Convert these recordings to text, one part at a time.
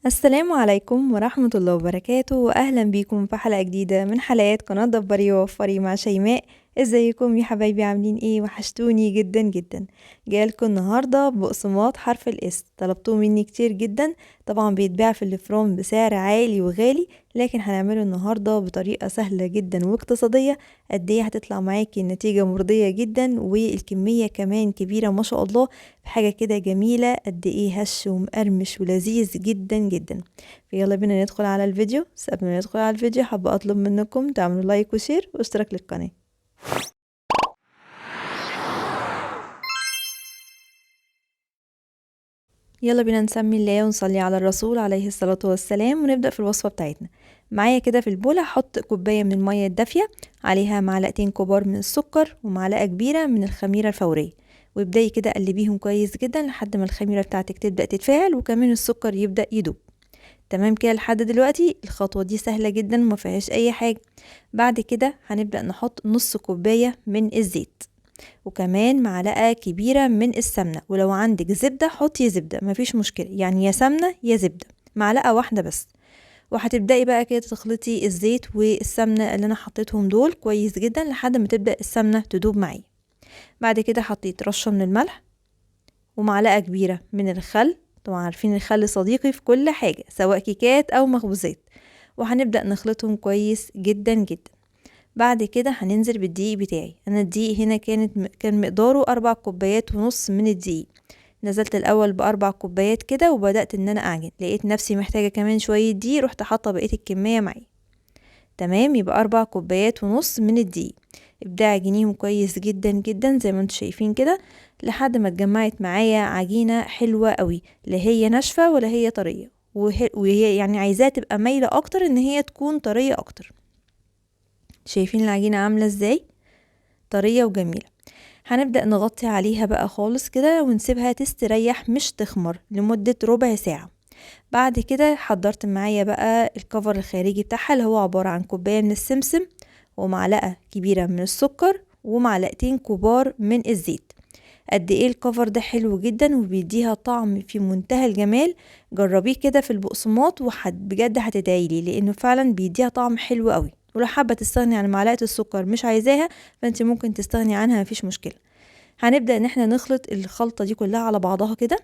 السلام عليكم ورحمة الله وبركاته، وأهلا بيكم في حلقة جديدة من حلقات قناة دبري ووفري مع شيماء. ازيكم يا حبايبي؟ عاملين ايه؟ وحشتوني جدا جدا. جايلكم النهاردة بقسماط حرف الاس، طلبتوه مني كتير جدا. طبعا بيتباع في الفروم بسعر عالي وغالي، لكن هنعمله النهاردة بطريقة سهلة جدا واقتصادية. قد ايه هتطلع معاكي النتيجة مرضية جدا، والكمية كمان كبيرة ما شاء الله. حاجة كده جميلة، قد ايه هش ومقرمش ولذيذ جدا جدا. فيلا بينا ندخل على الفيديو. بس قبل ما ندخل على الفيديو حابة اطلب منكم تعملوا لايك وشير واشتراك للقناة. يلا بينا نسمي الله ونصلي على الرسول عليه الصلاة والسلام، ونبدأ في الوصفة بتاعتنا. معايا كده في البولة هحط كوباية من المية الدافية، عليها معلقتين كبار من السكر ومعلقة كبيرة من الخميرة الفورية. وابدأي كده قلبيهم كويس جدا لحد ما الخميرة بتاعتك تبدأ تتفاعل وكمان السكر يبدأ يدوب. تمام كده لحد دلوقتي الخطوة دي سهلة جدا وما فيهاش اي حاجة. بعد كده هنبدأ نحط نص كوباية من الزيت، وكمان معلقة كبيرة من السمنة، ولو عندك زبدة حطي زبدة مفيش مشكلة، يعني يا سمنة يا زبدة، معلقة واحدة بس. وهتبدأي بقى كده تخلطي الزيت والسمنة اللي انا حطيتهم دول كويس جدا لحد ما تبدأ السمنة تدوب معايا. بعد كده حطيت رشة من الملح ومعلقة كبيرة من الخل. طبعا عارفين الخل صديقي في كل حاجة سواء كيكات أو مخبوزات. وهنبدأ نخلطهم كويس جدا جدا. بعد كده هننزل بالدقيق بتاعي. أنا الدقيق هنا كان مقداره 4 كوبايات ونص من الدقيق. نزلت الأول ب4 كوبايات كده وبدأت إن أنا أعجن، لقيت نفسي محتاجة كمان شوية دقيق، رحت حاطة بقية الكمية معي. تمام، يبقى 4 كوبايات ونص من الدقيق. ابدأي عجنيهم كويس جدا جدا زي ما انتوا شايفين كده، لحد ما اتجمعت معايا عجينة حلوة قوي، لا هي ناشفة ولا هي طرية، وهي يعني عايزاها تبقى مايلة اكتر ان هي تكون طرية اكتر. شايفين العجينة عاملة ازاي؟ طرية وجميلة. هنبدأ نغطي عليها بقى خالص كده ونسيبها تستريح مش تخمر لمدة ربع ساعة. بعد كده حضرت معايا بقى الكفر الخارجي بتاعها، اللي هو عبارة عن كوباية من السمسم ومعلقة كبيرة من السكر ومعلقتين كبار من الزيت. قد ايه الكفر ده حلو جدا وبيديها طعم في منتهى الجمال. جربيه كده في البقسماط بجد هتدعيلي، لانه فعلا بيديها طعم حلو قوي. ولو حابة تستغني عن معلقة السكر مش عايزاها، فانت ممكن تستغني عنها، مفيش مشكلة. هنبدأ ان احنا نخلط الخلطة دي كلها على بعضها كده،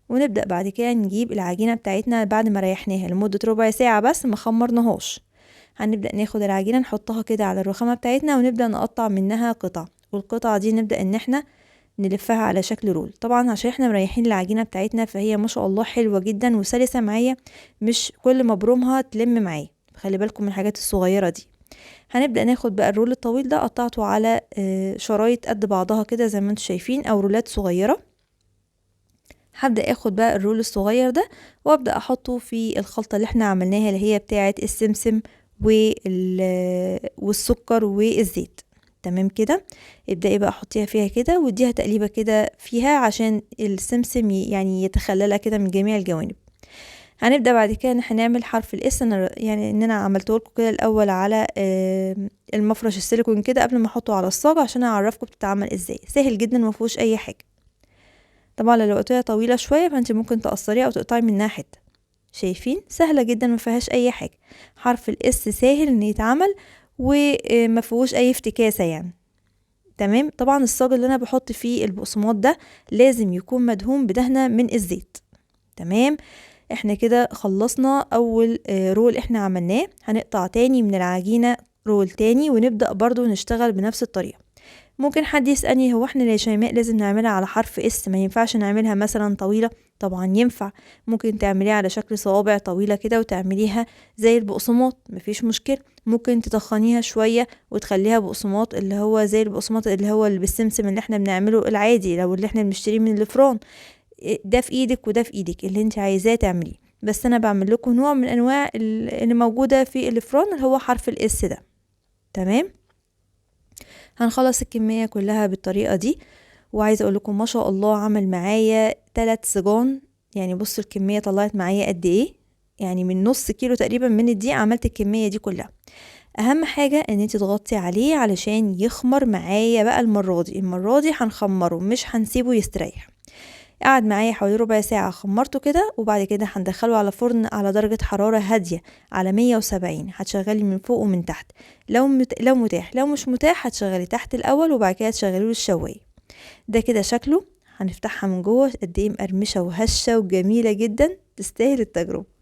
ونبدأ بعد كده نجيب العجينة بتاعتنا بعد ما ريحناها لمدة ربع ساعة بس ما خمرناهاش. هنبدأ ناخد العجينة نحطها كده على الرخامة بتاعتنا ونبدأ نقطع منها قطع، والقطعة دي نبدأ ان احنا نلفها على شكل رول. طبعا عشان احنا مريحين العجينة بتاعتنا فهي ما شاء الله حلوة جدا وسلسة معايا، مش كل ما برومها تلم معايا. خلي بالكم من الحاجات الصغيرة دي. هنبدأ ناخد بقى الرول الطويل ده، قطعته على شرايط قد بعضها كده زي ما انتم شايفين، او رولات صغيرة. هبدأ اخد بقى الرول الصغير ده وابدأ احطه في الخلطة اللي احنا عملناها، اللي هي بتاعة السمسم والسكر والزيت. تمام كده. ابدأي بقى حطيها فيها كده واديها تقليبة كده فيها عشان السمسم يعني يتخللها كده من جميع الجوانب. هنبدأ بعد كده ان احنا نعمل حرف الاس. انا يعني ان انا عملته لكم كده الاول على المفرش السيليكون كده قبل ما احطه على الصاج عشان اعرفكم بتتعمل ازاي. سهل جدا مفيهوش اي حاجة. طبعا لو لقيتيها طويلة شوية فانت ممكن تقصريها او تقطعي منها حتة. شايفين؟ سهلة جدا ما فيهاش اي حاجة. حرف الاس سهل ان يتعمل وما فيهوش اي افتكاسة يعني. تمام. طبعا الصاج اللي انا بحط فيه البقسماط ده لازم يكون مدهون بدهنة من الزيت. تمام. احنا كده خلصنا اول رول احنا عملناه. هنقطع تاني من العجينة رول تاني ونبدأ برضو نشتغل بنفس الطريقة. ممكن حد يسألني هو احنا يا شيماء لازم نعملها على حرف اس؟ ما ينفعش نعملها مثلا طويلة؟ طبعا ينفع. ممكن تعمليها على شكل صوابع طويلة كده وتعمليها زي البقسماط، مفيش مشكلة. ممكن تتخنيها شوية وتخليها بقسماط اللي هو زي البقسماط اللي بالسمسم اللي احنا بنعمله العادي، لو اللي احنا بنشتريه من الفران. ده في ايدك وده في ايدك، اللي انت عايزاه تعمليه. بس انا بعمل لكم نوع من انواع اللي موجودة في الفران اللي هو حرف الاس ده. تمام. هنخلص الكمية كلها بالطريقة دي. وعايزة اقول لكم ما شاء الله عمل معايا 3 سجان. يعني بصوا الكمية طلعت معايا قد ايه. يعني من نص كيلو تقريبا من الدقيق عملت الكمية دي كلها. اهم حاجة ان انت تغطي عليه علشان يخمر معايا بقى. المرة دي هنخمره مش هنسيبه يستريح. قعد معايا حوالي ربع ساعة، خمرته كده وبعد كده هندخله على فرن على درجة حرارة هادية على 170. هتشغلي من فوق ومن تحت لو متاح، لو مش متاح هتشغلي تحت الأول وبعد كده تشغلي له الشواية. ده كده شكله. هنفتحها من جوه قد ايه مقرمشة وهشة وجميلة جدا، تستاهل التجربة.